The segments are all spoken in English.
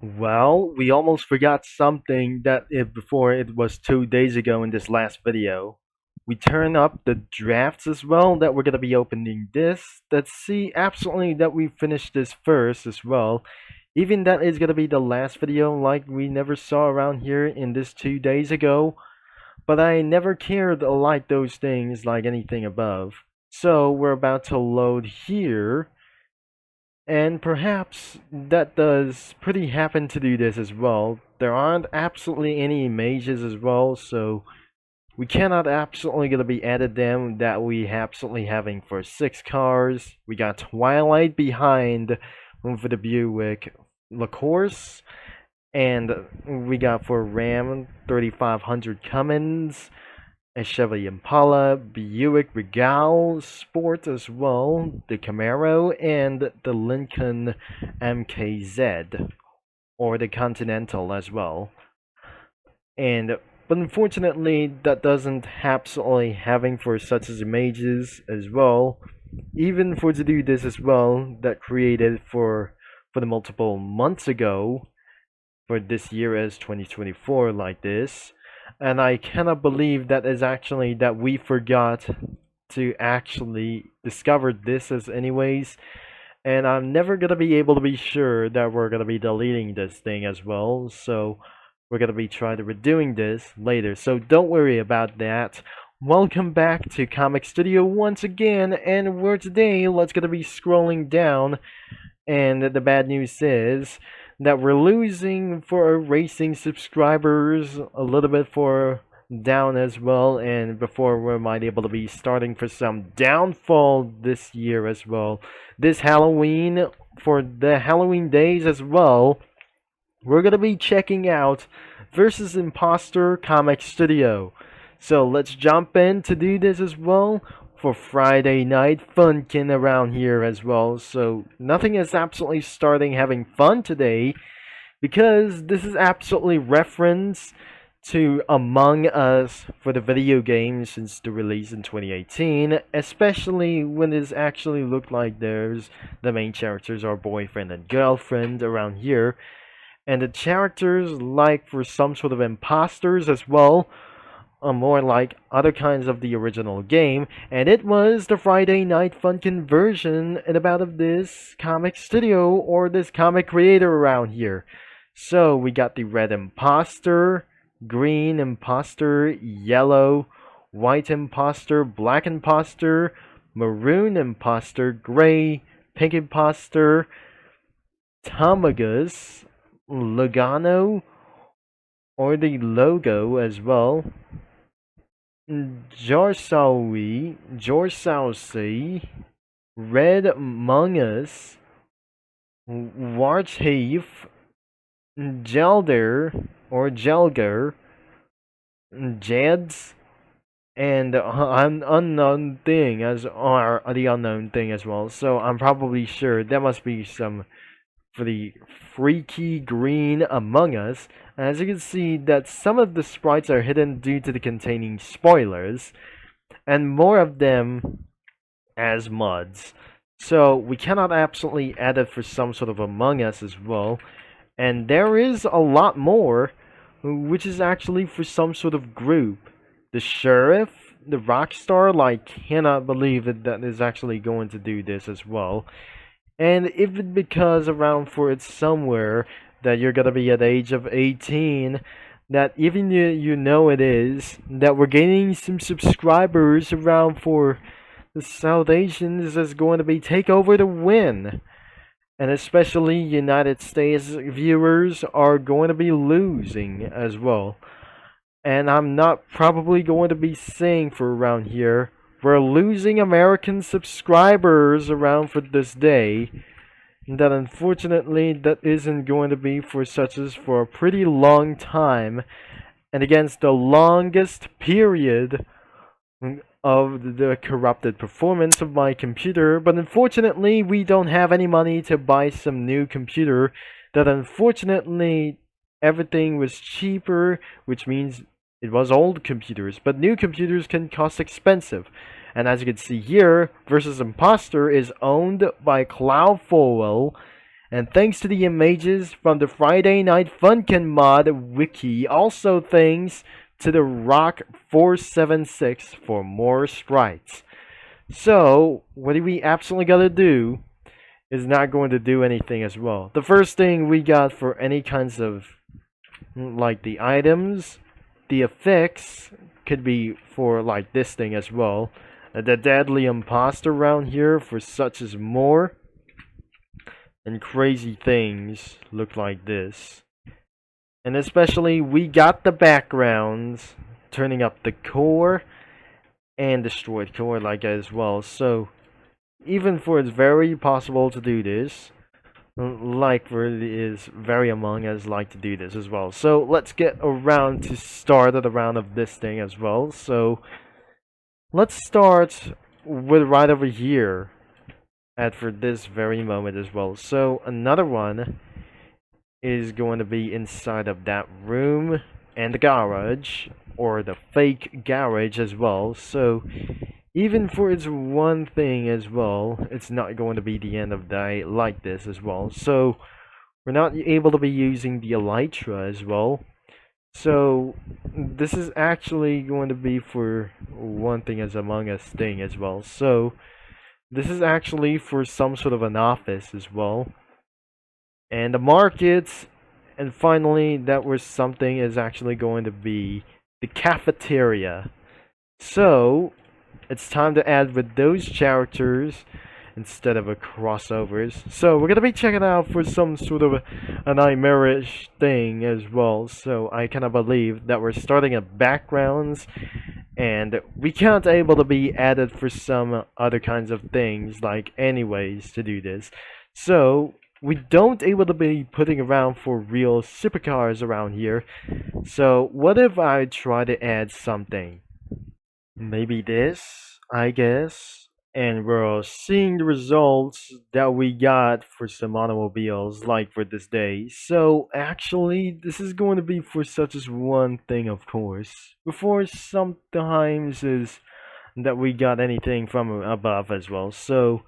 Well, we almost forgot something that before it was 2 days ago in this last video. We turn up the drafts as well that we're gonna be opening this. Let's see absolutely that we finish this first as well. Even that is gonna be the last video like we never saw around here in this 2 days ago. But I never cared like those things like anything above. So we're about to load here. And perhaps that does pretty happen to do this as well. There aren't absolutely any images as well, so we cannot absolutely gonna be added them that we absolutely having for 6 cars. We got Twilight behind for the Buick LaCourse, and we got for Ram 3500 Cummins, a Chevy Impala, Buick Regal Sport as well, the Camaro, and the Lincoln MKZ, or the Continental as well. But unfortunately, that doesn't absolutely having for such as images as well. Even for to do this as well, that created for the multiple months ago, for this year as 2024 like this, and I cannot believe that is actually that we forgot to actually discover this as anyways, and I'm never gonna be able to be sure that we're gonna be deleting this thing as well, so we're gonna be trying to redoing this later, so don't worry about that. Welcome back to Comic Studio once again, and we're today let's gonna be scrolling down, and the bad news is that we're losing for our racing subscribers a little bit for down as well, and before we might able to be starting for some downfall this year as well. This Halloween, for the Halloween days as well, we're gonna be checking out versus Imposter Comic Studio. So let's jump in to do this as well for Friday night Funkin around here as well. So nothing is absolutely starting having fun today because this is absolutely reference to Among Us for the video game since the release in 2018, especially when it actually looked like there's the main characters are boyfriend and girlfriend around here, and the characters like for some sort of imposters as well, more like other kinds of the original game, and it was the Friday Night Funkin' version and about of this comic studio or this comic creator around here. So we got the red imposter, green imposter, yellow, white imposter, black imposter, maroon imposter, gray, pink imposter, Tamagus, Logano, or the logo as well, Jorsausi, Red Among Us, Warchief, Gelder or Jelger, Jeds, and unknown thing as or the unknown thing as well. So I'm probably sure there must be some for the freaky green Among Us. As you can see that some of the sprites are hidden due to the containing spoilers, and more of them as mods. So we cannot absolutely add it for some sort of Among Us as well. And there is a lot more, which is actually for some sort of group. The Sheriff, the Rockstar, like cannot believe that is actually going to do this as well. And if it because around for it somewhere that you're gonna be at the age of 18, that even you know it is, that we're gaining some subscribers around for the South Asians is going to be take over the win. And especially United States viewers are going to be losing as well. And I'm not probably going to be saying for around here, we're losing American subscribers around for this day. That unfortunately that isn't going to be for such as for a pretty long time, and against the longest period of the corrupted performance of my computer. But unfortunately we don't have any money to buy some new computer, that unfortunately everything was cheaper, which means it was old computers, but new computers can cost expensive. And as you can see here, versus Imposter is owned by Cloudfoil, And thanks to the images from the Friday Night Funkin mod wiki, also thanks to the Rock 476 for more sprites. So, what we absolutely gotta do is not going to do anything as well. The first thing we got for any kinds of, like the items, the effects, could be for like this thing as well. The deadly imposter around here for such as more. And crazy things look like this. And especially we got the backgrounds, turning up the core and destroyed core like as well. So even for it's very possible to do this, like for it is very Among Us like to do this as well. So let's get around to start the round of this thing as well. So let's start with right over here at for this very moment as well. So another one is going to be inside of that room and the garage, or the fake garage as well. So even for its one thing as well, it's not going to be the end of the day like this as well. So we're not able to be using the elytra as well. So this is actually going to be for one thing as Among Us thing as well. So this is actually for some sort of an office as well. And the markets, and finally that was something is actually going to be the cafeteria. So it's time to add with those characters instead of a crossovers. So we're gonna be checking out for some sort of a nightmarish thing as well. So I cannot believe that we're starting at backgrounds and we can't able to be added for some other kinds of things like anyways to do this. So we don't able to be putting around for real supercars around here. So what if I try to add something? Maybe this, I guess. And we're seeing the results that we got for some automobiles, like for this day. So actually, this is going to be for such as one thing, of course. Before sometimes is that we got anything from above as well. So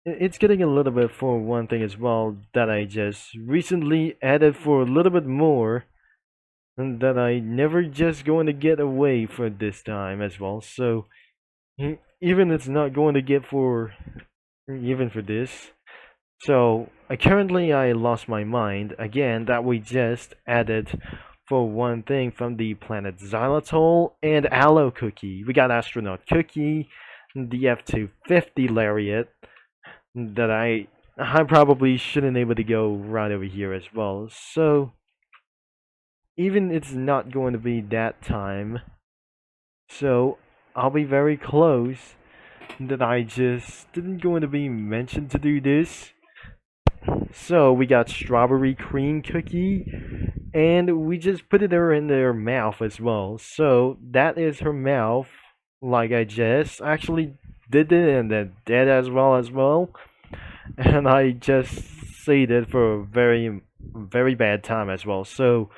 it's getting a little bit for one thing as well that I just recently added for a little bit more. And that I never just going to get away for this time as well. So even it's not going to get for even for this. So currently I lost my mind again that we just added for one thing from the planet Xylitol and Aloe Cookie. We got Astronaut Cookie, the F-250 Lariat that I probably shouldn't able to go right over here as well. So even it's not going to be that time, so I'll be very close that I just didn't going to be mentioned to do this. So we got strawberry cream cookie and we just put it there in their mouth as well. So that is her mouth, like I just actually did it and then did as well. And I just said it for a very bad time as well. So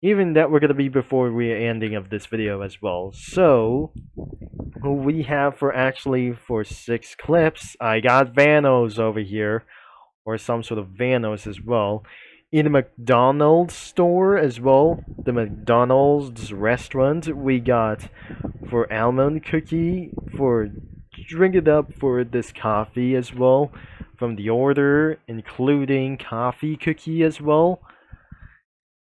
even that we're gonna be before the ending of this video as well. So we have for actually for 6 clips. I got Vanos over here, or some sort of Vanos as well, in a McDonald's store as well. The McDonald's restaurant we got for almond cookie for drink it up for this coffee as well from the order, including coffee cookie as well.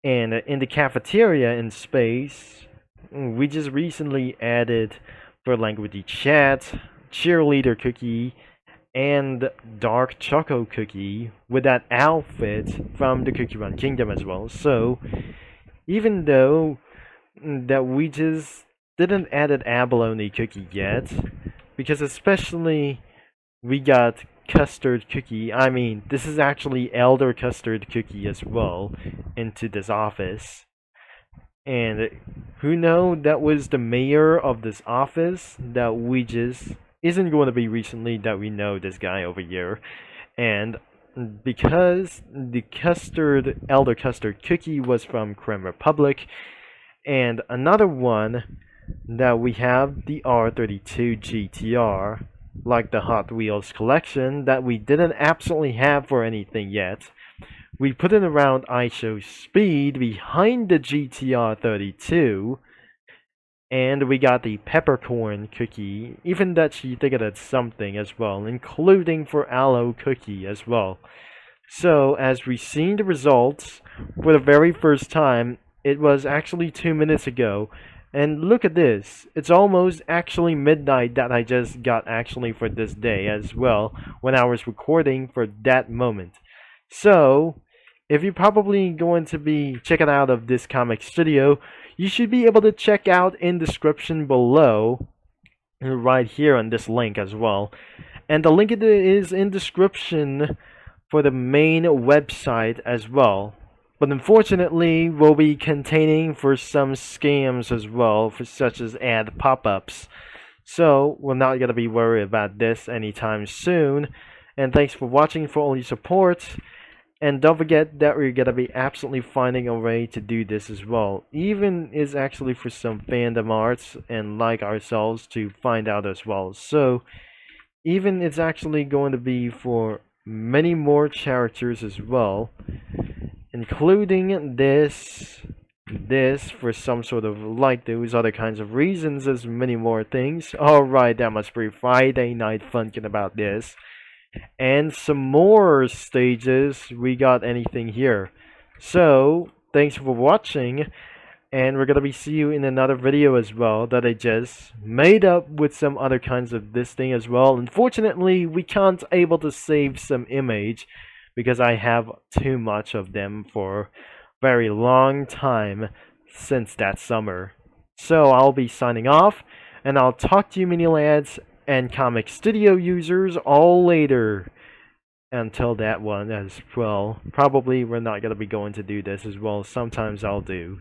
And in the cafeteria in space, we just recently added for language chat, cheerleader cookie, and dark choco cookie with that outfit from the Cookie Run Kingdom as well. So even though that we just didn't add an abalone cookie yet, because especially we got custard cookie, I mean this is actually elder custard cookie as well into this office. And who know that was the mayor of this office that we just isn't going to be recently that we know this guy over here. And because the elder custard cookie was from Creme Republic, and another one that we have the R32 GTR. like the Hot Wheels collection that we didn't absolutely have for anything yet. We put it around ISO speed behind the GTR 32, and we got the peppercorn cookie, even that she thinking it's something as well, including for aloe cookie as well. So, as we seen the results for the very first time, it was actually 2 minutes ago. And look at this. It's almost actually midnight that I just got actually for this day as well when I was recording for that moment. So, if you're probably going to be checking out of this comic studio, you should be able to check out in description below right here on this link as well. And the link is in description for the main website as well. But unfortunately, will be containing for some scams as well, for such as ad pop-ups. So we're not gonna be worried about this anytime soon. And thanks for watching, for all your support. And don't forget that we're gonna be absolutely finding a way to do this as well. Even is actually for some fandom arts and like ourselves to find out as well. So even it's actually going to be for many more characters as well, including this for some sort of like those other kinds of reasons, as many more things. Alright, that must be Friday Night Funkin' about this. And some more stages. We got anything here. So thanks for watching, and we're gonna be see you in another video as well that I just made up with some other kinds of this thing as well. Unfortunately, we can't able to save some image because I have too much of them for very long time since that summer. So I'll be signing off, and I'll talk to you mini lads and comic studio users all later. Until that one as well. Probably we're not gonna be going to do this as well. Sometimes I'll do.